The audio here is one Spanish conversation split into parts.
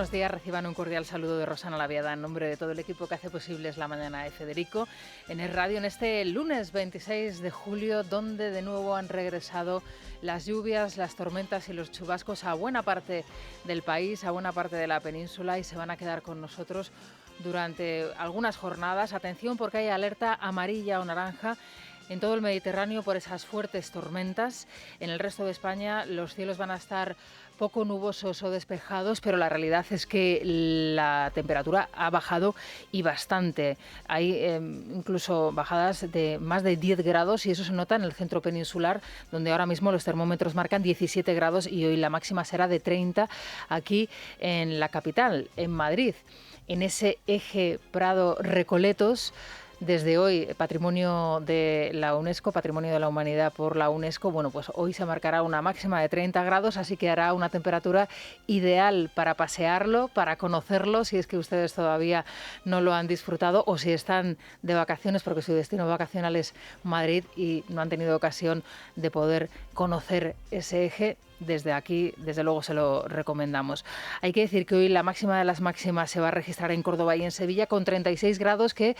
buenos días. Reciban un cordial saludo de Rosana Laviada en nombre de todo el equipo que hace posible la mañana de Federico en el radio en este lunes 26 de julio, donde de nuevo han regresado las lluvias, las tormentas y los chubascos a buena parte del país, a buena parte de la península, y se van a quedar con nosotros durante algunas jornadas. Atención, porque hay alerta amarilla o naranja en todo el Mediterráneo por esas fuertes tormentas. En el resto de España los cielos van a estar poco nubosos o despejados, pero la realidad es que la temperatura ha bajado y bastante. Hay incluso bajadas de más de 10 grados y eso se nota en el centro peninsular, donde ahora mismo los termómetros marcan 17 grados y hoy la máxima será de 30 aquí en la capital, en Madrid. En ese eje Prado-Recoletos, desde hoy, Patrimonio de la UNESCO, Patrimonio de la Humanidad por la UNESCO, bueno, pues hoy se marcará una máxima de 30 grados, así que hará una temperatura ideal para pasearlo, para conocerlo, si es que ustedes todavía no lo han disfrutado o si están de vacaciones, porque su destino vacacional es Madrid y no han tenido ocasión de poder conocer ese eje. Desde aquí, desde luego, se lo recomendamos. Hay que decir que hoy la máxima de las máximas se va a registrar en Córdoba y en Sevilla con 36 grados que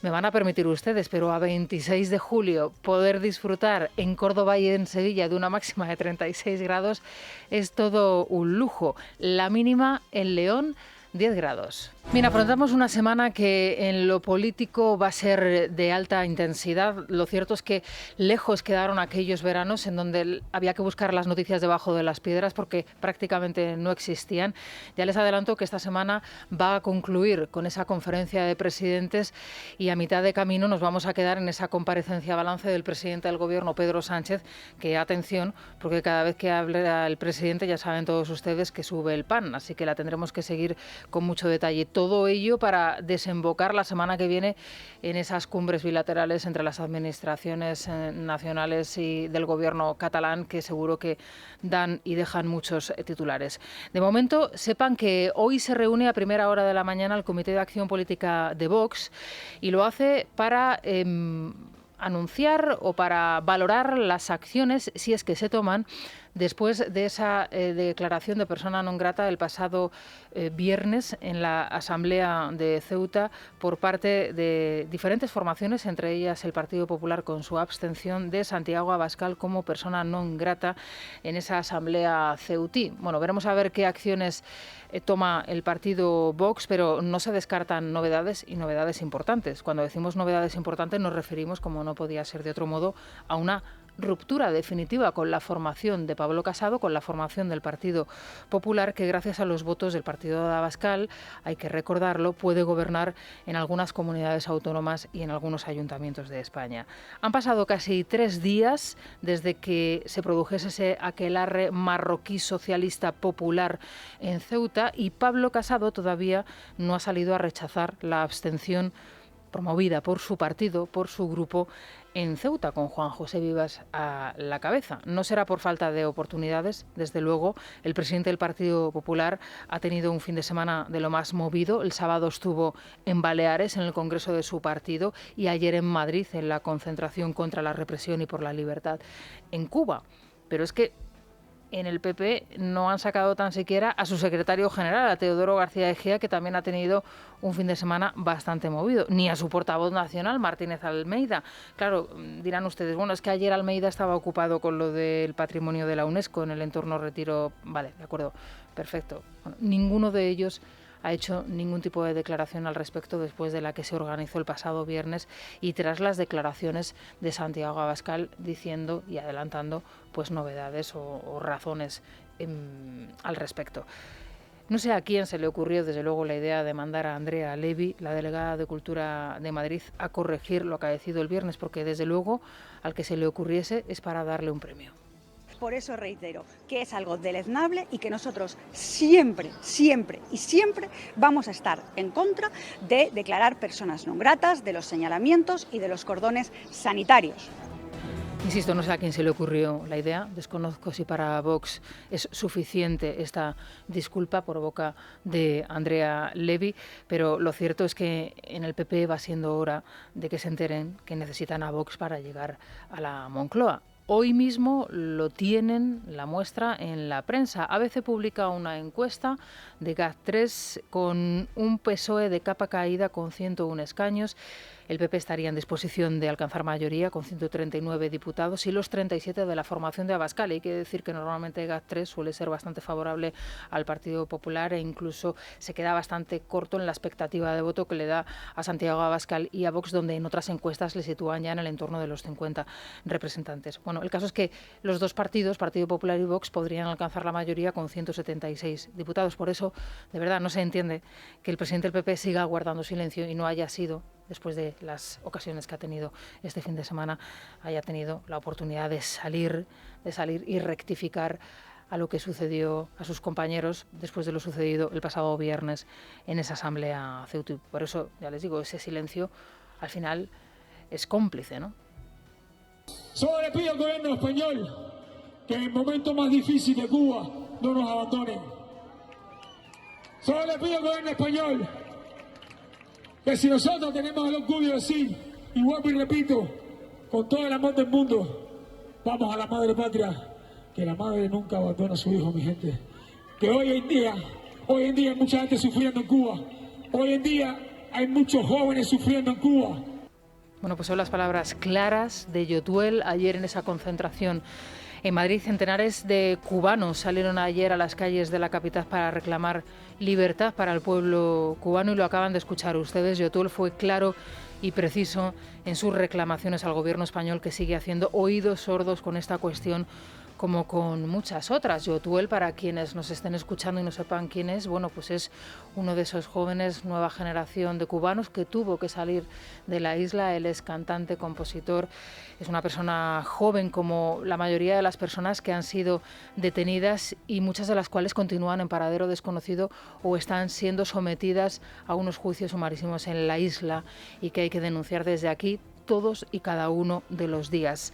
me van a permitir ustedes, pero a 26 de julio poder disfrutar en Córdoba y en Sevilla de una máxima de 36 grados es todo un lujo. La mínima en León, 10 grados. Bien, afrontamos una semana que en lo político va a ser de alta intensidad. Lo cierto es que lejos quedaron aquellos veranos en donde había que buscar las noticias debajo de las piedras porque prácticamente no existían. Ya les adelanto que esta semana va a concluir con esa conferencia de presidentes y a mitad de camino nos vamos a quedar en esa comparecencia balance del presidente del Gobierno, Pedro Sánchez, que atención, porque cada vez que habla el presidente ya saben todos ustedes que sube el pan, así que la tendremos que seguir con mucho detalle. Todo ello para desembocar la semana que viene en esas cumbres bilaterales entre las administraciones nacionales y del gobierno catalán, que seguro que dan y dejan muchos titulares. De momento, sepan que hoy se reúne a primera hora de la mañana el Comité de Acción Política de Vox y lo hace para anunciar o para valorar las acciones, si es que se toman, después de esa declaración de persona non grata el pasado viernes en la Asamblea de Ceuta por parte de diferentes formaciones, entre ellas el Partido Popular con su abstención, de Santiago Abascal como persona non grata en esa Asamblea ceutí. Bueno, veremos a ver qué acciones toma el partido Vox, pero no se descartan novedades y novedades importantes. Cuando decimos novedades importantes nos referimos, como no podía ser de otro modo, a una ruptura definitiva con la formación de Pablo Casado, con la formación del Partido Popular, que gracias a los votos del partido de Abascal, hay que recordarlo, puede gobernar en algunas comunidades autónomas y en algunos ayuntamientos de España. Han pasado casi 3 días desde que se produjese ese aquelarre marroquí socialista popular en Ceuta y Pablo Casado todavía no ha salido a rechazar la abstención promovida por su partido, por su grupo en Ceuta, con Juan José Vivas a la cabeza. No será por falta de oportunidades, desde luego. El presidente del Partido Popular ha tenido un fin de semana de lo más movido. El sábado estuvo en Baleares, en el congreso de su partido, y ayer en Madrid, en la concentración contra la represión y por la libertad en Cuba. Pero es que en el PP no han sacado tan siquiera a su secretario general, a Teodoro García Egea, que también ha tenido un fin de semana bastante movido, ni a su portavoz nacional, Martínez Almeida. Claro, dirán ustedes, bueno, es que ayer Almeida estaba ocupado con lo del patrimonio de la UNESCO en el entorno retiro. Vale, de acuerdo, perfecto. Bueno, ninguno de ellos ha hecho ningún tipo de declaración al respecto después de la que se organizó el pasado viernes y tras las declaraciones de Santiago Abascal diciendo y adelantando pues novedades o razones al respecto. No sé a quién se le ocurrió, desde luego, la idea de mandar a Andrea Levy, la delegada de Cultura de Madrid, a corregir lo acaecido el viernes, porque desde luego al que se le ocurriese es para darle un premio. Por eso reitero que es algo deleznable y que nosotros siempre, siempre y siempre vamos a estar en contra de declarar personas non gratas, de los señalamientos y de los cordones sanitarios. Insisto, no sé a quién se le ocurrió la idea. Desconozco si para Vox es suficiente esta disculpa por boca de Andrea Levy, pero lo cierto es que en el PP va siendo hora de que se enteren que necesitan a Vox para llegar a la Moncloa. Hoy mismo lo tienen la muestra en la prensa. ABC publica una encuesta de GAT3 con un PSOE de capa caída con 101 escaños. El PP estaría en disposición de alcanzar mayoría con 139 diputados y los 37 de la formación de Abascal. Hay que decir que normalmente GAT3 suele ser bastante favorable al Partido Popular e incluso se queda bastante corto en la expectativa de voto que le da a Santiago Abascal y a Vox, donde en otras encuestas le sitúan ya en el entorno de los 50 representantes. Bueno, el caso es que los dos partidos, Partido Popular y Vox, podrían alcanzar la mayoría con 176 diputados. Por eso, de verdad, no se entiende que el presidente del PP siga guardando silencio y no haya sido, después de las ocasiones que ha tenido este fin de semana, haya tenido la oportunidad de salir y rectificar a lo que sucedió a sus compañeros después de lo sucedido el pasado viernes en esa asamblea CEUTI. Por eso, ya les digo, ese silencio al final es cómplice, ¿no? Solo le pido al gobierno español que en el momento más difícil de Cuba no nos abandonen. Solo le pido al gobierno español que si nosotros tenemos el orgullo de decir, y vuelvo y repito, con todo el amor del mundo, vamos a la madre patria, que la madre nunca abandona a su hijo, mi gente. Que hoy en día hay mucha gente sufriendo en Cuba. Hoy en día hay muchos jóvenes sufriendo en Cuba. Bueno, pues son las palabras claras de Yotuel ayer en esa concentración. En Madrid, centenares de cubanos salieron ayer a las calles de la capital para reclamar libertad para el pueblo cubano y lo acaban de escuchar ustedes. Yotuel fue claro y preciso en sus reclamaciones al gobierno español, que sigue haciendo oídos sordos con esta cuestión como con muchas otras. Yotuel, para quienes nos estén escuchando y no sepan quién es, bueno, pues es uno de esos jóvenes, nueva generación de cubanos que tuvo que salir de la isla. Él es cantante, compositor, es una persona joven como la mayoría de las personas que han sido detenidas y muchas de las cuales continúan en paradero desconocido o están siendo sometidas a unos juicios sumarísimos en la isla y que hay que denunciar desde aquí todos y cada uno de los días.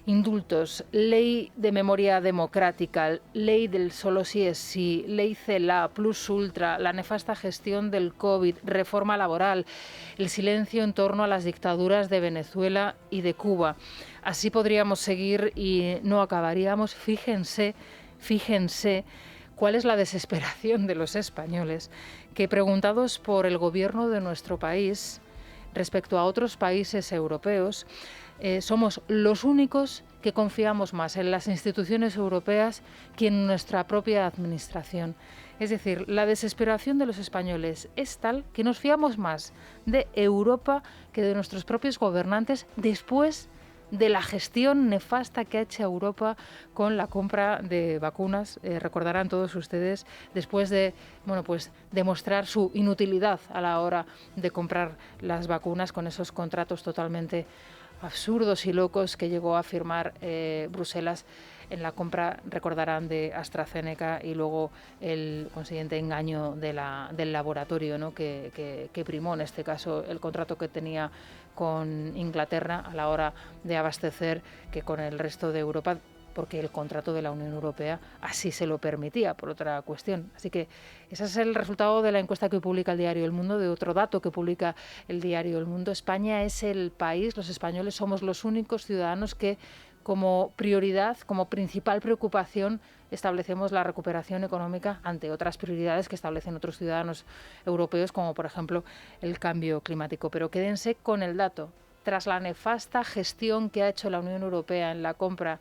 Indultos, ley de memoria democrática, ley del solo sí es sí, ley CELA, Plus Ultra, la nefasta gestión del COVID, reforma laboral, el silencio en torno a las dictaduras de Venezuela y de Cuba. Así podríamos seguir y no acabaríamos. Fíjense cuál es la desesperación de los españoles, que preguntados por el gobierno de nuestro país respecto a otros países europeos, somos los únicos que confiamos más en las instituciones europeas que en nuestra propia administración. Es decir, la desesperación de los españoles es tal que nos fiamos más de Europa que de nuestros propios gobernantes después de la gestión nefasta que ha hecho Europa con la compra de vacunas. Recordarán todos ustedes, después de demostrar su inutilidad a la hora de comprar las vacunas con esos contratos totalmente absurdos y locos que llegó a firmar Bruselas en la compra, recordarán, de AstraZeneca y luego el consiguiente engaño del laboratorio, ¿no? que primó en este caso el contrato que tenía con Inglaterra a la hora de abastecer que con el resto de Europa, porque el contrato de la Unión Europea así se lo permitía, por otra cuestión. Así que ese es el resultado de la encuesta que publica el diario El Mundo, de otro dato que publica el diario El Mundo. España es el país, los españoles somos los únicos ciudadanos que como prioridad, como principal preocupación, establecemos la recuperación económica ante otras prioridades que establecen otros ciudadanos europeos, como por ejemplo el cambio climático. Pero quédense con el dato. Tras la nefasta gestión que ha hecho la Unión Europea en la compra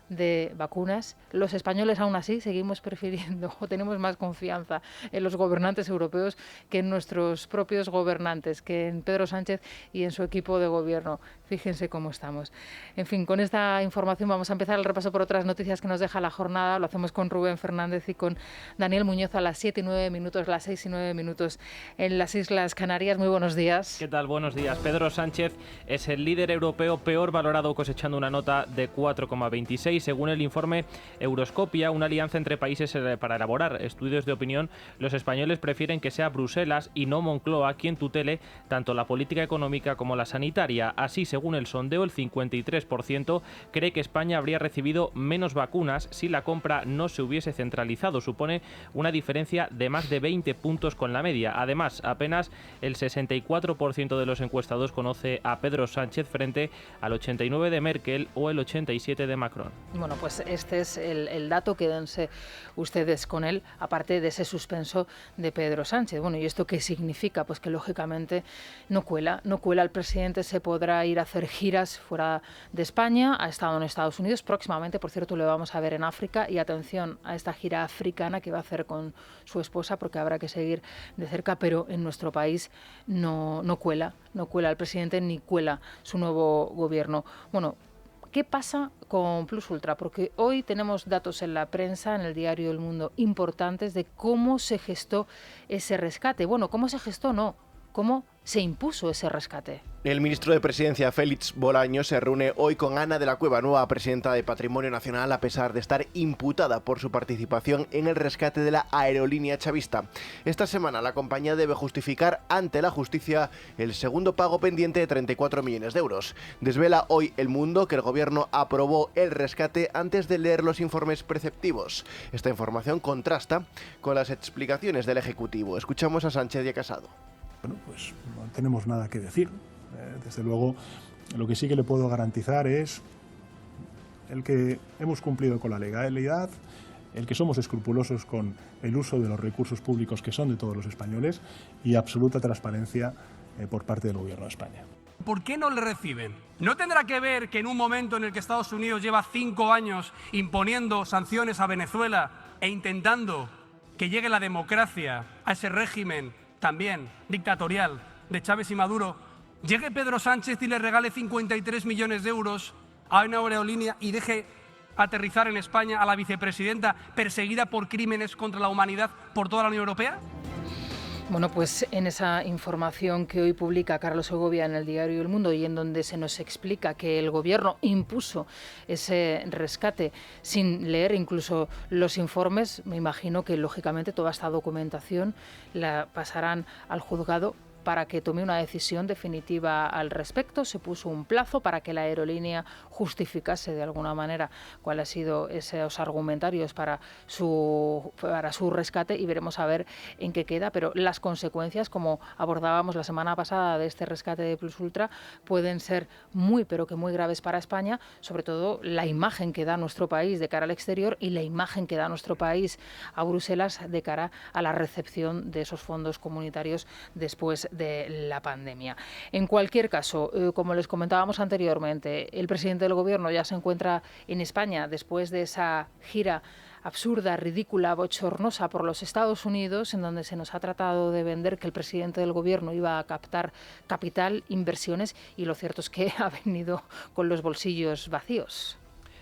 de vacunas, los españoles aún así seguimos prefiriendo o tenemos más confianza en los gobernantes europeos que en nuestros propios gobernantes, que en Pedro Sánchez y en su equipo de gobierno. Fíjense cómo estamos. En fin, con esta información vamos a empezar el repaso por otras noticias que nos deja la jornada. Lo hacemos con Rubén Fernández y con Daniel Muñoz a las 7 y 9 minutos, las 6 y 9 minutos en las Islas Canarias. Muy buenos días. ¿Qué tal? Buenos días. Pedro Sánchez es el líder europeo peor valorado, cosechando una nota de 4,26. según el informe Euroscopia, una alianza entre países para elaborar estudios de opinión, los españoles prefieren que sea Bruselas y no Moncloa quien tutele tanto la política económica como la sanitaria. Así, según el sondeo, el 53% cree que España habría recibido menos vacunas si la compra no se hubiese centralizado. Supone una diferencia de más de 20 puntos con la media. Además, apenas el 64% de los encuestados conoce a Pedro Sánchez frente al 89% de Merkel o el 87% de Macron. Bueno, pues este es el dato, quédense ustedes con él, aparte de ese suspenso de Pedro Sánchez. Bueno, ¿y esto qué significa? Pues que lógicamente no cuela. El presidente se podrá ir a hacer giras fuera de España, ha estado en Estados Unidos, próximamente, por cierto, lo vamos a ver en África, y atención a esta gira africana que va a hacer con su esposa, porque habrá que seguir de cerca, pero en nuestro país no cuela el presidente ni cuela su nuevo gobierno. Bueno, ¿qué pasa con Plus Ultra? Porque hoy tenemos datos en la prensa, en el diario El Mundo, importantes de cómo se gestó ese rescate. Bueno, ¿cómo se gestó? No, ¿cómo se impuso ese rescate? El ministro de Presidencia, Félix Bolaños, se reúne hoy con Ana de la Cueva, nueva presidenta de Patrimonio Nacional, a pesar de estar imputada por su participación en el rescate de la aerolínea chavista. Esta semana la compañía debe justificar ante la justicia el segundo pago pendiente de 34 millones de euros. Desvela hoy El Mundo que el gobierno aprobó el rescate antes de leer los informes preceptivos. Esta información contrasta con las explicaciones del Ejecutivo. Escuchamos a Sánchez y a Casado. Bueno, pues no tenemos nada que decir. Desde luego, lo que sí que le puedo garantizar es el que hemos cumplido con la legalidad, el que somos escrupulosos con el uso de los recursos públicos que son de todos los españoles y absoluta transparencia por parte del Gobierno de España. ¿Por qué no le reciben? ¿No tendrá que ver que en un momento en el que Estados Unidos lleva 5 años imponiendo sanciones a Venezuela e intentando que llegue la democracia a ese régimen también dictatorial de Chávez y Maduro, llegue Pedro Sánchez y le regale 53 millones de euros a una aerolínea y deje aterrizar en España a la vicepresidenta perseguida por crímenes contra la humanidad por toda la Unión Europea? Bueno, pues en esa información que hoy publica Carlos Segovia en el diario El Mundo y en donde se nos explica que el gobierno impuso ese rescate sin leer incluso los informes, me imagino que lógicamente toda esta documentación la pasarán al juzgado para que tome una decisión definitiva al respecto. Se puso un plazo para que la aerolínea justificase de alguna manera cuáles han sido esos argumentarios para su rescate y veremos a ver en qué queda. Pero las consecuencias, como abordábamos la semana pasada de este rescate de Plus Ultra, pueden ser muy, pero que muy graves para España, sobre todo la imagen que da nuestro país de cara al exterior y la imagen que da nuestro país a Bruselas de cara a la recepción de esos fondos comunitarios después de la pandemia. En cualquier caso, como les comentábamos anteriormente, el presidente del Gobierno ya se encuentra en España después de esa gira absurda, ridícula, bochornosa por los Estados Unidos, en donde se nos ha tratado de vender que el presidente del Gobierno iba a captar capital, inversiones, y lo cierto es que ha venido con los bolsillos vacíos.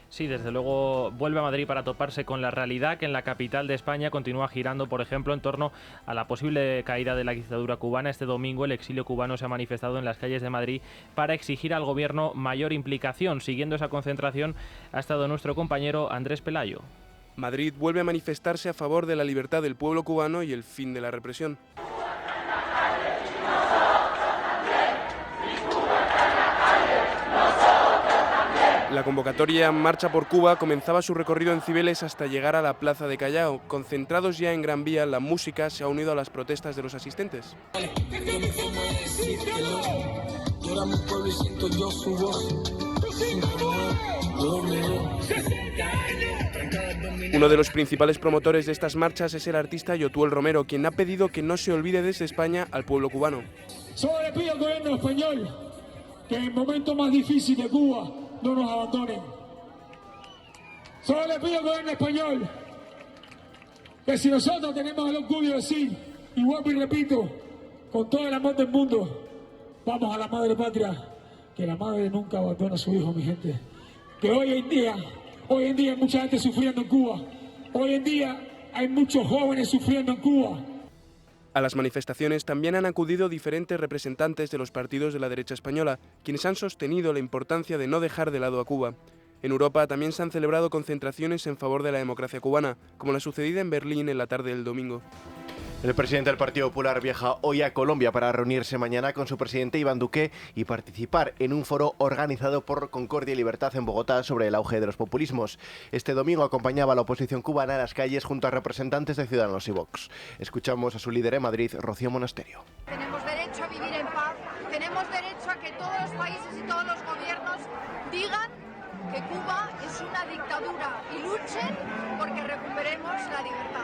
Sí, desde luego vuelve a Madrid para toparse con la realidad que en la capital de España continúa girando, por ejemplo, en torno a la posible caída de la dictadura cubana. Este domingo el exilio cubano se ha manifestado en las calles de Madrid para exigir al gobierno mayor implicación. Siguiendo esa concentración ha estado nuestro compañero Andrés Pelayo. Madrid vuelve a manifestarse a favor de la libertad del pueblo cubano y el fin de la represión. La convocatoria Marcha por Cuba comenzaba su recorrido en Cibeles hasta llegar a la Plaza de Callao. Concentrados ya en Gran Vía, la música se ha unido a las protestas de los asistentes. Uno de los principales promotores de estas marchas es el artista Yotuel Romero, quien ha pedido que no se olvide desde España al pueblo cubano. Solo le pido al gobierno español que en el momento más difícil de Cuba no nos abandonen. Solo le pido al gobierno español que si nosotros tenemos el orgullo de decir, y vuelvo y repito, con todo el amor del mundo, vamos a la madre patria, que la madre nunca abandona a su hijo, mi gente. Que hoy en día hay mucha gente sufriendo en Cuba. Hoy en día hay muchos jóvenes sufriendo en Cuba. A las manifestaciones también han acudido diferentes representantes de los partidos de la derecha española, quienes han sostenido la importancia de no dejar de lado a Cuba. En Europa también se han celebrado concentraciones en favor de la democracia cubana, como la sucedida en Berlín en la tarde del domingo. El presidente del Partido Popular viaja hoy a Colombia para reunirse mañana con su presidente Iván Duque y participar en un foro organizado por Concordia y Libertad en Bogotá sobre el auge de los populismos. Este domingo acompañaba a la oposición cubana a las calles junto a representantes de Ciudadanos y Vox. Escuchamos a su líder en Madrid, Rocío Monasterio. Tenemos derecho a vivir en paz, tenemos derecho a que todos los países y todos los gobiernos digan que Cuba es una dictadura y luchen porque recuperemos la libertad.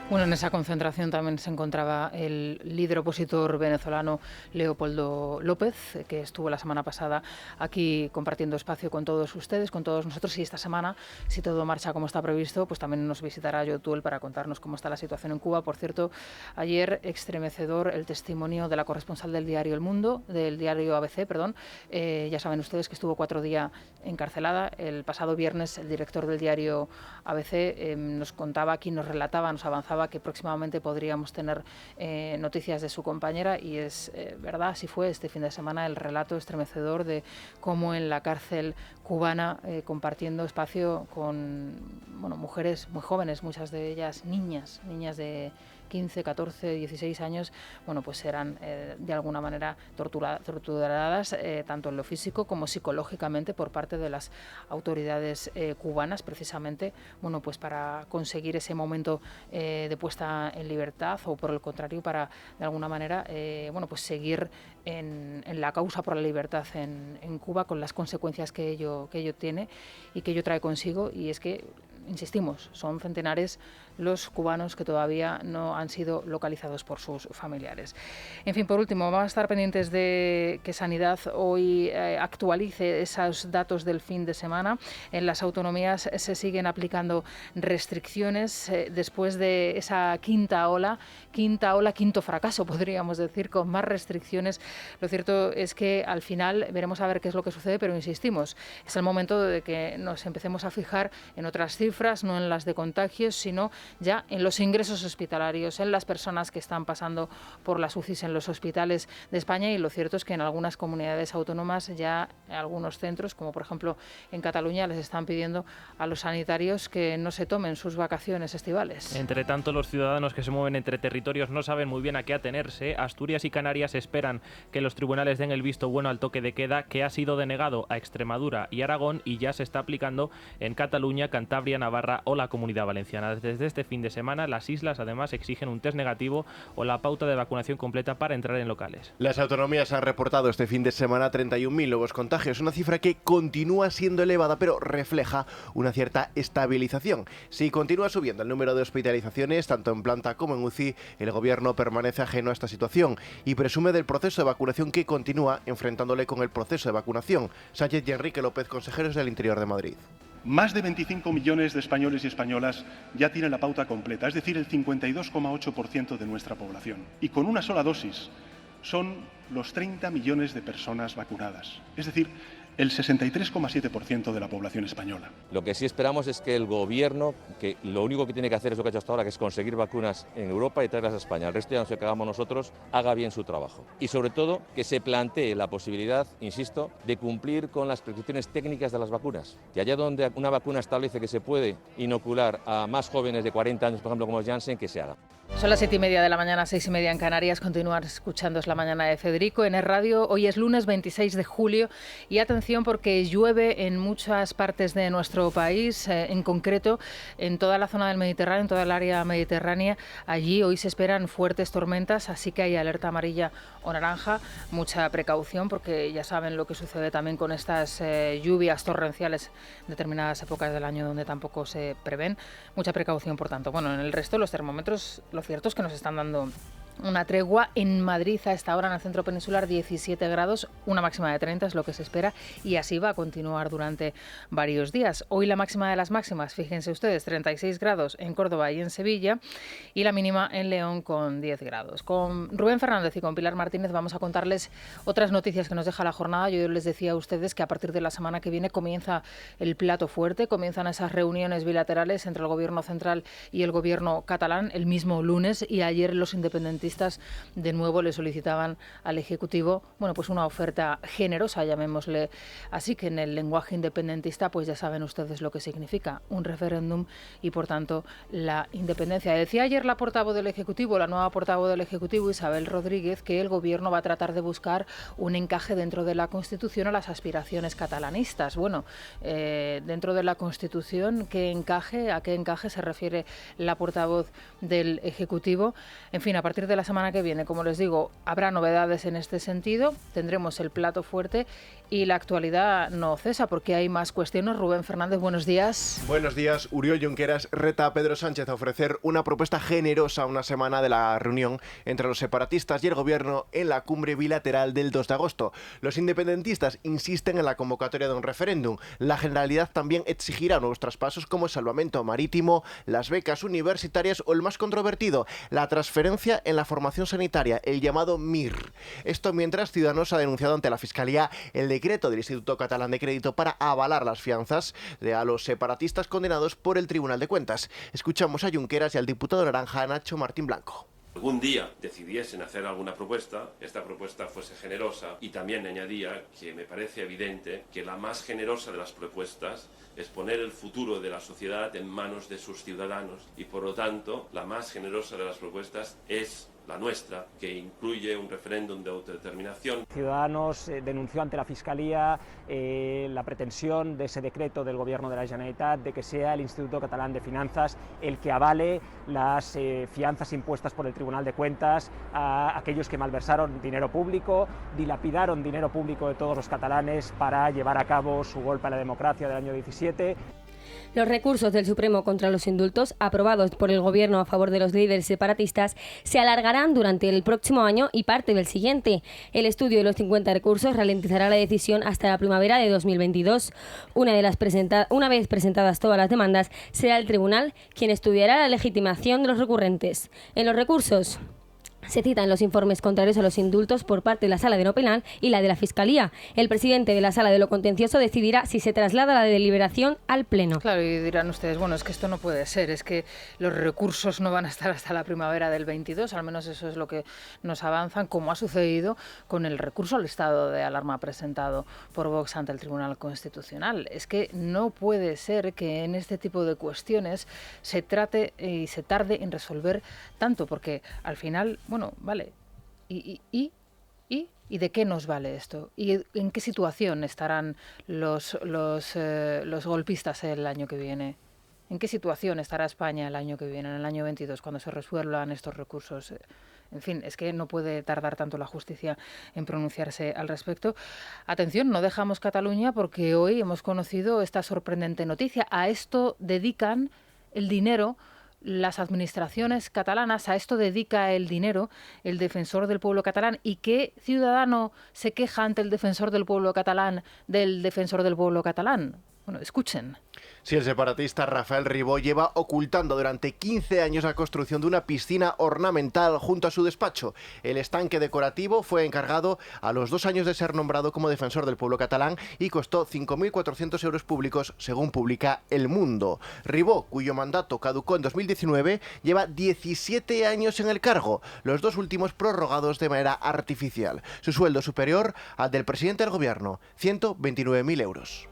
Bueno, en esa concentración también se encontraba el líder opositor venezolano Leopoldo López, que estuvo la semana pasada aquí compartiendo espacio con todos ustedes, con todos nosotros, y esta semana, si todo marcha como está previsto, pues también nos visitará Yotuel para contarnos cómo está la situación en Cuba. Por cierto, ayer estremecedor el testimonio de la corresponsal del diario El Mundo, del diario ABC, perdón. Ya saben ustedes que estuvo 4 días encarcelada. El pasado viernes el director del diario ABC nos contaba aquí, nos relataba, nos avanzaba que próximamente podríamos tener noticias de su compañera, y es verdad, así fue este fin de semana el relato estremecedor de cómo en la cárcel cubana, compartiendo espacio con mujeres muy jóvenes, muchas de ellas niñas de 15, 14, 16 años, pues eran de alguna manera torturadas tanto en lo físico como psicológicamente por parte de las autoridades cubanas, precisamente pues para conseguir ese momento de puesta en libertad, o por el contrario para de alguna manera pues seguir en la causa por la libertad en Cuba, con las consecuencias que ello tiene y que ello trae consigo. Y es que, insistimos, son centenares los cubanos que todavía no han sido localizados por sus familiares. En fin, por último, vamos a estar pendientes de que Sanidad hoy actualice esos datos del fin de semana. En las autonomías se siguen aplicando restricciones después de esa quinto fracaso, podríamos decir, con más restricciones. Lo cierto es que al final veremos a ver qué es lo que sucede, pero insistimos, es el momento de que nos empecemos a fijar en otras cifras, no en las de contagios, sino ya en los ingresos hospitalarios, en las personas que están pasando por las UCIs en los hospitales de España. Y lo cierto es que en algunas comunidades autónomas ya algunos centros, como por ejemplo en Cataluña, les están pidiendo a los sanitarios que no se tomen sus vacaciones estivales. Entre tanto, los ciudadanos que se mueven entre territorios no saben muy bien a qué atenerse. Asturias y Canarias esperan que los tribunales den el visto bueno al toque de queda, que ha sido denegado a Extremadura y Aragón y ya se está aplicando en Cataluña, Cantabria, Navarra o la Comunidad Valenciana. Desde este fin de semana, las islas además exigen un test negativo o la pauta de vacunación completa para entrar en locales. Las autonomías han reportado este fin de semana 31.000 nuevos contagios, una cifra que continúa siendo elevada, pero refleja una cierta estabilización. Si continúa subiendo el número de hospitalizaciones, tanto en planta como en UCI, el gobierno permanece ajeno a esta situación y presume del proceso de vacunación que continúa, enfrentándole con el proceso de vacunación. Sánchez y Enrique López, consejeros del Interior de Madrid. Más de 25 millones de españoles y españolas ya tienen la pauta completa, es decir, el 52,8% de nuestra población. Y con una sola dosis son los 30 millones de personas vacunadas, es decir, el 63,7% de la población española. Lo que sí esperamos es que el Gobierno, que lo único que tiene que hacer es lo que ha hecho hasta ahora, que es conseguir vacunas en Europa y traerlas a España. El resto ya no sé qué hagamos nosotros, haga bien su trabajo. Y sobre todo, que se plantee la posibilidad, insisto, de cumplir con las prescripciones técnicas de las vacunas. Que allá donde una vacuna establece que se puede inocular a más jóvenes de 40 años, por ejemplo, como Janssen, que se haga. Son las 7:30 de la mañana, 6:30 en Canarias. Continuar escuchando Es la Mañana de Federico en Es Radio. Hoy es lunes 26 de julio y atención porque llueve en muchas partes de nuestro país, en concreto en toda la zona del Mediterráneo, en toda el área mediterránea. Allí hoy se esperan fuertes tormentas, así que hay alerta amarilla o naranja. Mucha precaución porque ya saben lo que sucede también con estas lluvias torrenciales en determinadas épocas del año donde tampoco se prevén. Mucha precaución, por tanto. Bueno, en el resto los termómetros, lo cierto es que nos están dando una tregua. En Madrid a esta hora en el centro peninsular 17 grados, una máxima de 30 es lo que se espera y así va a continuar durante varios días. Hoy la máxima de las máximas, fíjense ustedes, 36 grados en Córdoba y en Sevilla y la mínima en León con 10 grados. Con Rubén Fernández y con Pilar Martínez vamos a contarles otras noticias que nos deja la jornada. Yo les decía a ustedes que a partir de la semana que viene comienza el plato fuerte, comienzan esas reuniones bilaterales entre el gobierno central y el gobierno catalán el mismo lunes y ayer los independentistas independentistas de nuevo le solicitaban al Ejecutivo, bueno, pues una oferta generosa, llamémosle así, que en el lenguaje independentista pues ya saben ustedes lo que significa, un referéndum y por tanto la independencia. Decía ayer la portavoz del Ejecutivo, la nueva portavoz del Ejecutivo, Isabel Rodríguez, que el Gobierno va a tratar de buscar un encaje dentro de la Constitución a las aspiraciones catalanistas. Bueno, dentro de la Constitución, ¿a qué encaje se refiere la portavoz del Ejecutivo? En fin, a partir de la semana que viene, como les digo, habrá novedades en este sentido, tendremos el plato fuerte y la actualidad no cesa porque hay más cuestiones. Rubén Fernández, buenos días. Buenos días. Oriol Junqueras reta a Pedro Sánchez a ofrecer una propuesta generosa a una semana de la reunión entre los separatistas y el Gobierno en la cumbre bilateral del 2 de agosto. Los independentistas insisten en la convocatoria de un referéndum. La Generalidad también exigirá nuevos traspasos como el salvamento marítimo, las becas universitarias o el más controvertido, la transferencia en la formación sanitaria, el llamado MIR. Esto mientras Ciudadanos ha denunciado ante la Fiscalía el decreto del Instituto Catalán de Crédito para avalar las fianzas a los separatistas condenados por el Tribunal de Cuentas. Escuchamos a Junqueras y al diputado naranja Nacho Martín Blanco. Algún día decidiesen hacer alguna propuesta, esta propuesta fuese generosa, y también añadía que me parece evidente que la más generosa de las propuestas es poner el futuro de la sociedad en manos de sus ciudadanos y por lo tanto la más generosa de las propuestas es la nuestra, que incluye un referéndum de autodeterminación. Ciudadanos denunció ante la Fiscalía la pretensión de ese decreto del Gobierno de la Generalitat de que sea el Instituto Catalán de Finanzas el que avale las fianzas impuestas por el Tribunal de Cuentas a aquellos que malversaron dinero público, dilapidaron dinero público de todos los catalanes para llevar a cabo su golpe a la democracia del año 17. Los recursos del Supremo contra los indultos, aprobados por el Gobierno a favor de los líderes separatistas, se alargarán durante el próximo año y parte del siguiente. El estudio de los 50 recursos ralentizará la decisión hasta la primavera de 2022. Una vez presentadas todas las demandas, será el Tribunal quien estudiará la legitimación de los recurrentes. En los recursos se citan los informes contrarios a los indultos por parte de la Sala de lo Penal y la de la Fiscalía. El presidente de la Sala de lo Contencioso decidirá si se traslada la deliberación al Pleno. Claro, y dirán ustedes, bueno, es que esto no puede ser, es que los recursos no van a estar hasta la primavera del 22, al menos eso es lo que nos avanzan, como ha sucedido con el recurso al estado de alarma presentado por Vox ante el Tribunal Constitucional. Es que no puede ser que en este tipo de cuestiones se trate y se tarde en resolver tanto, porque al final, bueno, vale, ¿y de qué nos vale esto? ¿Y en qué situación estarán los golpistas el año que viene? ¿En qué situación estará España el año que viene, en el año 22, cuando se resuelvan estos recursos? En fin, es que no puede tardar tanto la justicia en pronunciarse al respecto. Atención, no dejamos Cataluña porque hoy hemos conocido esta sorprendente noticia. A esto dedican el dinero las administraciones catalanas, a esto dedica el dinero el defensor del pueblo catalán. ¿Y qué ciudadano se queja ante el defensor del pueblo catalán del defensor del pueblo catalán? Bueno, escuchen. Sí, el separatista Rafael Ribó lleva ocultando durante 15 años la construcción de una piscina ornamental junto a su despacho. El estanque decorativo fue encargado a los 2 años de ser nombrado como defensor del pueblo catalán y costó 5.400 euros públicos, según publica El Mundo. Ribó, cuyo mandato caducó en 2019, lleva 17 años en el cargo, los 2 últimos prorrogados de manera artificial. Su sueldo superior al del presidente del Gobierno, 129.000 euros.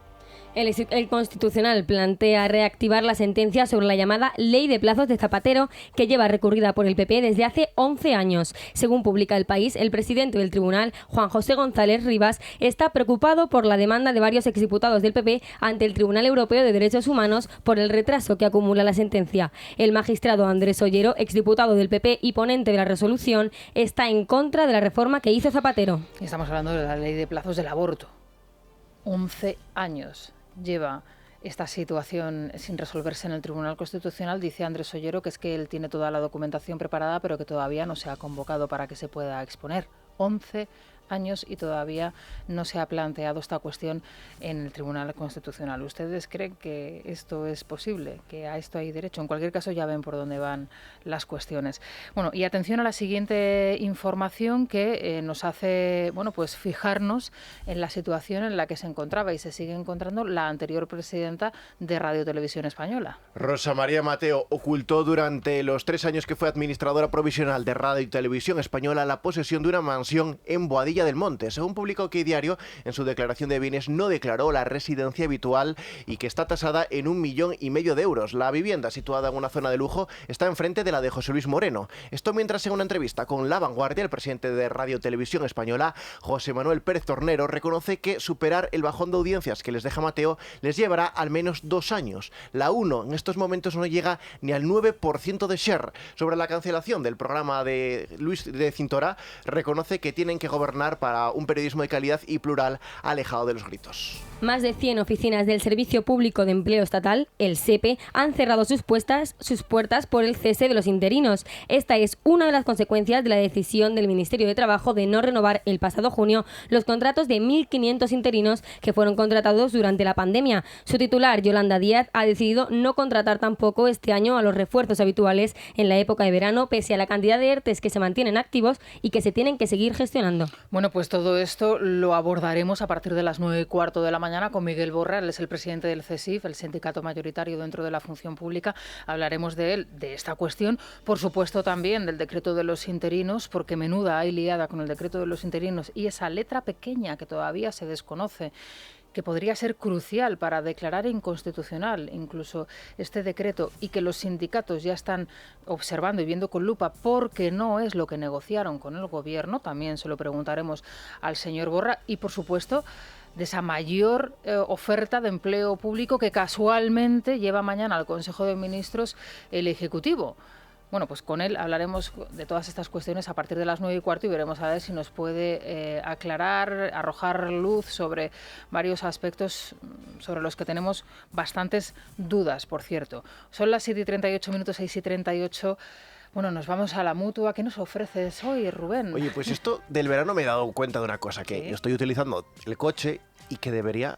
El Constitucional plantea reactivar la sentencia sobre la llamada Ley de Plazos de Zapatero, que lleva recurrida por el PP desde hace 11 años. Según publica El País, el presidente del tribunal, Juan José González Rivas, está preocupado por la demanda de varios exdiputados del PP ante el Tribunal Europeo de Derechos Humanos por el retraso que acumula la sentencia. El magistrado Andrés Ollero, exdiputado del PP y ponente de la resolución, está en contra de la reforma que hizo Zapatero. Estamos hablando de la Ley de Plazos del aborto. 11 años lleva esta situación sin resolverse en el Tribunal Constitucional. Dice Andrés Ollero que es que él tiene toda la documentación preparada, pero que todavía no se ha convocado para que se pueda exponer. 11 años y todavía no se ha planteado esta cuestión en el Tribunal Constitucional. ¿Ustedes creen que esto es posible, que a esto hay derecho? En cualquier caso, ya ven por dónde van las cuestiones. Bueno, y atención a la siguiente información que nos hace, bueno, pues fijarnos en la situación en la que se encontraba y se sigue encontrando la anterior presidenta de Radio Televisión Española. Rosa María Mateo ocultó durante los 3 años que fue administradora provisional de Radio y Televisión Española la posesión de una mansión en Boadilla del Monte. Según publicó OK Diario, en su declaración de bienes no declaró la residencia habitual y que está tasada en 1,5 millones de euros. La vivienda, situada en una zona de lujo, está enfrente de la de José Luis Moreno. Esto mientras, en una entrevista con La Vanguardia, el presidente de Radio Televisión Española, José Manuel Pérez Tornero, reconoce que superar el bajón de audiencias que les deja Mateo les llevará al menos 2 años. La 1 en estos momentos no llega ni al 9% de share. Sobre la cancelación del programa de Luis de Cintora, reconoce que tienen que gobernar para un periodismo de calidad y plural, alejado de los gritos. Más de 100 oficinas del Servicio Público de Empleo Estatal, el SEPE, han cerrado sus puertas por el cese de los interinos. Esta es una de las consecuencias de la decisión del Ministerio de Trabajo de no renovar el pasado junio los contratos de 1.500 interinos que fueron contratados durante la pandemia. Su titular, Yolanda Díaz, ha decidido no contratar tampoco este año a los refuerzos habituales en la época de verano, pese a la cantidad de ERTEs que se mantienen activos y que se tienen que seguir gestionando. Bueno, pues todo esto lo abordaremos a partir de las 9:15 de la mañana con Miguel Borra. Él es el presidente del CESIF, el sindicato mayoritario dentro de la función pública. Hablaremos de él, de esta cuestión, por supuesto también del decreto de los interinos, porque menuda hay liada con el decreto de los interinos y esa letra pequeña que todavía se desconoce, que podría ser crucial para declarar inconstitucional incluso este decreto, y que los sindicatos ya están observando y viendo con lupa porque no es lo que negociaron con el Gobierno. También se lo preguntaremos al señor Borra y, por supuesto, de esa mayor oferta de empleo público que casualmente lleva mañana al Consejo de Ministros el Ejecutivo. Bueno, pues con él hablaremos de todas estas cuestiones a partir de las 9:15 y veremos a ver si nos puede aclarar, arrojar luz sobre varios aspectos sobre los que tenemos bastantes dudas, por cierto. Son las 7:38 minutos, 6:38. Bueno, nos vamos a la Mutua. ¿Qué nos ofreces hoy, Rubén? Oye, pues esto del verano me he dado cuenta de una cosa, que yo estoy utilizando el coche y que debería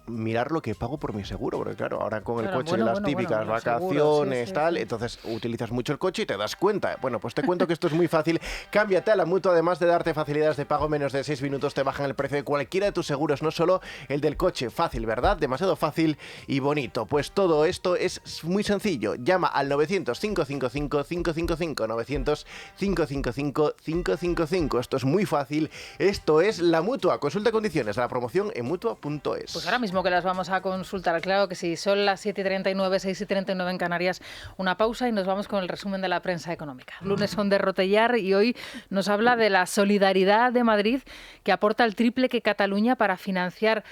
mirar lo que pago por mi seguro, porque claro, ahora con el coche las típicas vacaciones, seguro, tal, entonces utilizas mucho el coche y te das cuenta. Bueno, pues te cuento que esto es muy fácil. Cámbiate a la Mutua, además de darte facilidades de pago, menos de 6 minutos te bajan el precio de cualquiera de tus seguros, no solo el del coche. Fácil, ¿verdad? Demasiado fácil y bonito. Pues todo esto es muy sencillo. Llama al 900-555-555, 900-555-555. Esto es muy fácil. Esto es la Mutua. Consulta condiciones de la promoción en mutua.es. Pues ahora mismo que las vamos a consultar, claro que sí. Son las 7:39, 6:39 en Canarias. Una pausa y nos vamos con el resumen de la prensa económica. Lunes son de Rotellar y hoy nos habla de la solidaridad de Madrid, que aporta el triple que Cataluña para financiar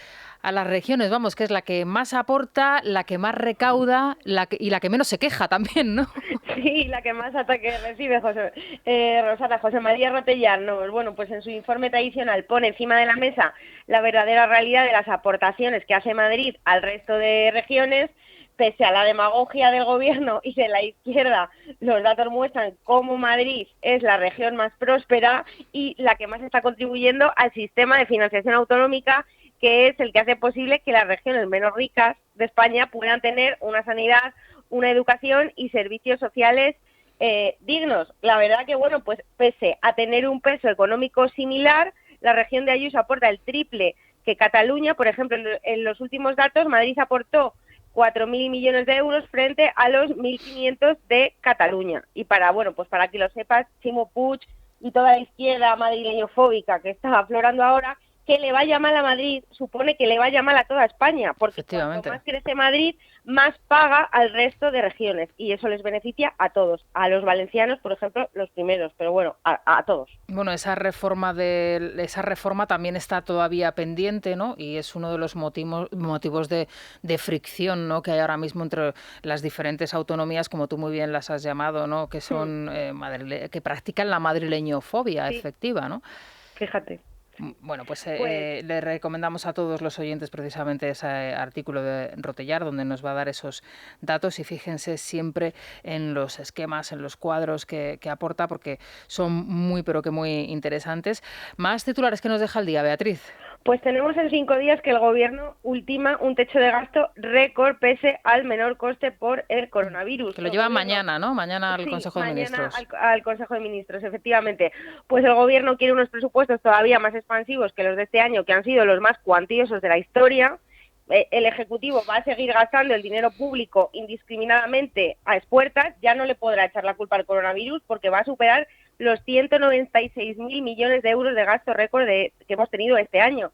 a las regiones, vamos, que es la que más aporta, la que más recauda y la que menos se queja también, ¿no? Sí, la que más ataques recibe José María Rotellar. Bueno, pues en su informe tradicional pone encima de la mesa la verdadera realidad de las aportaciones que hace Madrid al resto de regiones. Pese a la demagogia del gobierno y de la izquierda, los datos muestran cómo Madrid es la región más próspera y la que más está contribuyendo al sistema de financiación autonómica, que es el que hace posible que las regiones menos ricas de España puedan tener una sanidad, una educación y servicios sociales dignos. La verdad que, bueno, pues pese a tener un peso económico similar, la región de Ayuso aporta el triple que Cataluña. Por ejemplo, en los últimos datos, Madrid aportó 4.000 millones de euros frente a los 1.500 de Cataluña. Y para que lo sepas, Ximo Puig y toda la izquierda madrileñofóbica que está aflorando ahora, que le vaya mal a Madrid supone que le vaya mal a toda España, porque cuanto más crece Madrid, más paga al resto de regiones, y eso les beneficia a todos, a los valencianos, por ejemplo, los primeros, pero bueno, a todos. Bueno, esa reforma también está todavía pendiente, ¿no? Y es uno de los motivos de fricción, ¿no?, que hay ahora mismo entre las diferentes autonomías, como tú muy bien las has llamado, ¿no?, que son que practican la madrileñofobia efectiva, ¿no? Fíjate. Bueno, pues le recomendamos a todos los oyentes precisamente ese artículo de Rotellar, donde nos va a dar esos datos, y fíjense siempre en los esquemas, en los cuadros que aporta, porque son muy, pero que muy interesantes. Más titulares que nos deja el día, Beatriz. Pues tenemos en 5 días que el Gobierno ultima un techo de gasto récord pese al menor coste por el coronavirus. Que lo llevan mañana, ¿no? Mañana al Consejo de Ministros. Al Consejo de Ministros, efectivamente. Pues el Gobierno quiere unos presupuestos todavía más expansivos que los de este año, que han sido los más cuantiosos de la historia. El Ejecutivo va a seguir gastando el dinero público indiscriminadamente a expuertas. Ya no le podrá echar la culpa al coronavirus porque va a superar los 196.000 millones de euros de gasto récord que hemos tenido este año.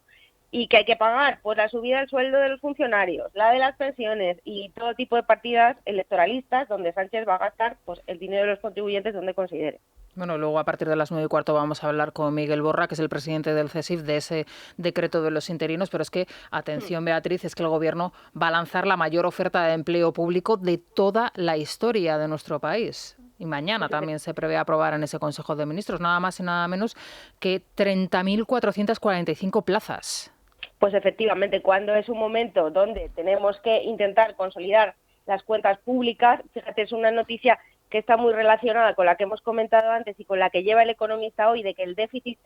¿Y que hay que pagar? Pues la subida del sueldo de los funcionarios, la de las pensiones y todo tipo de partidas electoralistas donde Sánchez va a gastar pues el dinero de los contribuyentes donde considere. Bueno, luego a partir de las 9:15 vamos a hablar con Miguel Borra, que es el presidente del CESIF, de ese decreto de los interinos, pero es que, atención Beatriz, es que el Gobierno va a lanzar la mayor oferta de empleo público de toda la historia de nuestro país. Y mañana también se prevé aprobar en ese Consejo de Ministros nada más y nada menos que 30.445 plazas. Pues efectivamente, cuando es un momento donde tenemos que intentar consolidar las cuentas públicas, fíjate, es una noticia que está muy relacionada con la que hemos comentado antes y con la que lleva El Economista hoy, de que el déficit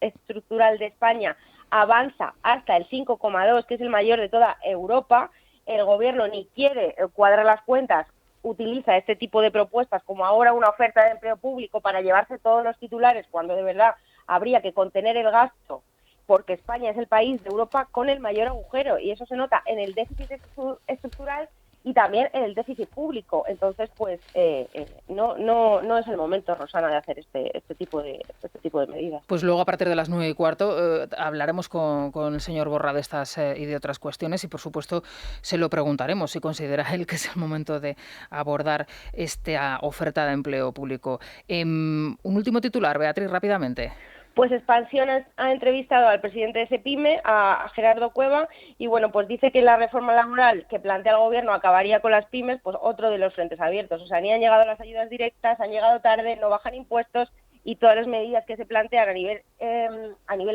estructural de España avanza hasta el 5,2, que es el mayor de toda Europa. El Gobierno ni quiere cuadrar las cuentas, utiliza este tipo de propuestas como ahora una oferta de empleo público para llevarse todos los titulares, cuando de verdad habría que contener el gasto, porque España es el país de Europa con el mayor agujero, y eso se nota en el déficit estructural y también en el déficit público. Entonces, pues no es el momento, Rosana, de hacer este tipo de medidas. Pues luego, a partir de las 9:15, hablaremos con el señor Borra de estas y de otras cuestiones, y por supuesto se lo preguntaremos si considera él que es el momento de abordar esta oferta de empleo público. Un último titular, Beatriz, rápidamente. Pues Expansión ha entrevistado al presidente de Cepime, a Gerardo Cueva, y bueno, pues dice que la reforma laboral que plantea el Gobierno acabaría con las pymes, pues otro de los frentes abiertos. O sea, ni han llegado las ayudas directas, han llegado tarde, no bajan impuestos, y todas las medidas que se plantean a nivel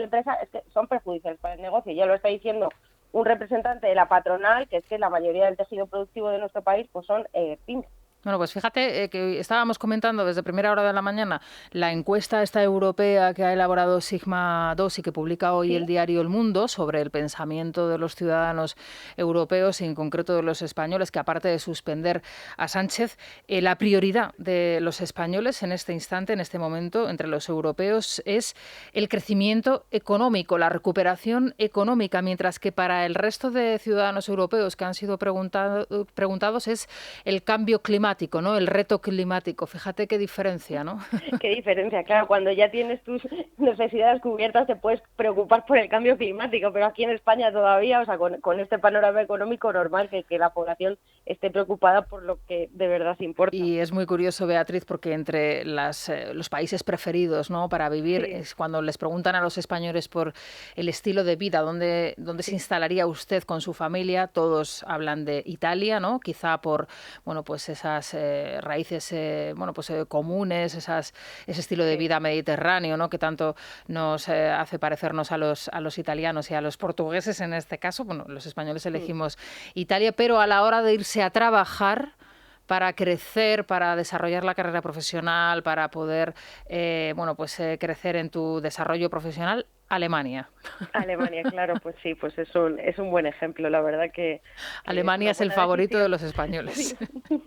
empresa es que son perjudiciales para el negocio. Ya lo está diciendo un representante de la patronal, que es que la mayoría del tejido productivo de nuestro país pues son pymes. Bueno, pues fíjate que estábamos comentando desde primera hora de la mañana la encuesta esta europea que ha elaborado Sigma 2 y que publica hoy el diario El Mundo sobre el pensamiento de los ciudadanos europeos y en concreto de los españoles, que aparte de suspender a Sánchez, la prioridad de los españoles en este instante, en este momento, entre los europeos, es el crecimiento económico, la recuperación económica, mientras que para el resto de ciudadanos europeos que han sido preguntados es el cambio climático, ¿no? El reto climático. Fíjate qué diferencia, ¿no? Qué diferencia, claro. Cuando ya tienes tus necesidades cubiertas te puedes preocupar por el cambio climático, pero aquí en España todavía, o sea, con este panorama económico, normal que la población esté preocupada por lo que de verdad importa. Y es muy curioso, Beatriz, porque entre los países preferidos, ¿no?, para vivir, es cuando les preguntan a los españoles por el estilo de vida, dónde se instalaría usted con su familia, todos hablan de Italia, ¿no? Quizá por, bueno, pues esas raíces comunes, ese estilo de vida mediterráneo, ¿no?, que tanto nos hace parecernos a los italianos y a los portugueses en este caso. Bueno, los españoles elegimos Italia, pero a la hora de irse a trabajar, para crecer, para desarrollar la carrera profesional, para poder crecer en tu desarrollo profesional, Alemania. Alemania, claro, pues sí, pues es un buen ejemplo, la verdad que Alemania es el favorito de los españoles. Sí.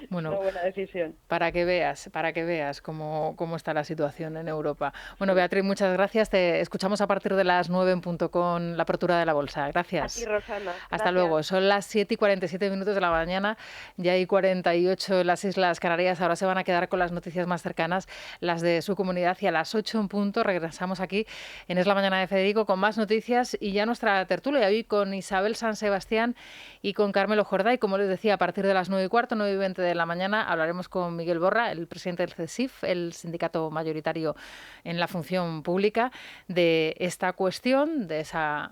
Bueno, una buena decisión. Para que veas cómo está la situación en Europa. Bueno, Beatriz, muchas gracias. Te escuchamos a partir de las 9 en punto con la apertura de la bolsa. Gracias. A ti, Rosana. Hasta Gracias. Luego. Son las 7:47 de la mañana, ya hay 48 en las Islas Canarias. Ahora se van a quedar con las noticias más cercanas, las de su comunidad, y a las 8 en punto regresamos aquí en Es la Mañana de Federico con más noticias y ya nuestra tertulia hoy con Isabel San Sebastián y con Carmelo Jordá. Y como les decía, a partir de las 9:15, 9:20 20 de la mañana hablaremos con Miguel Borra, el presidente del CESIF, el sindicato mayoritario en la función pública, de esta cuestión, de esa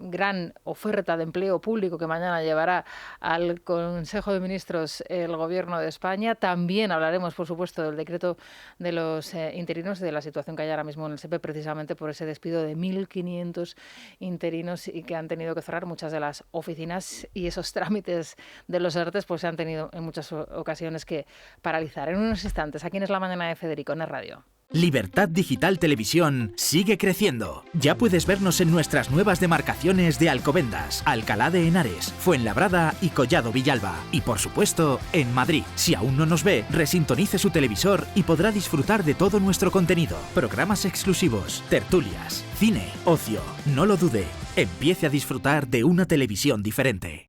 gran oferta de empleo público que mañana llevará al Consejo de Ministros el Gobierno de España. También hablaremos, por supuesto, del decreto de los interinos, de la situación que hay ahora mismo en el SEPE, precisamente por ese despido de 1.500 interinos y que han tenido que cerrar muchas de las oficinas, y esos trámites de los ERTEs pues se han tenido en muchas ocasiones que paralizar. En unos instantes, aquí en Es la Mañana de Federico, en Es Radio. Libertad Digital Televisión sigue creciendo. Ya puedes vernos en nuestras nuevas demarcaciones de Alcobendas, Alcalá de Henares, Fuenlabrada y Collado Villalba. Y por supuesto, en Madrid. Si aún no nos ve, resintonice su televisor y podrá disfrutar de todo nuestro contenido. Programas exclusivos, tertulias, cine, ocio. No lo dude. Empiece a disfrutar de una televisión diferente.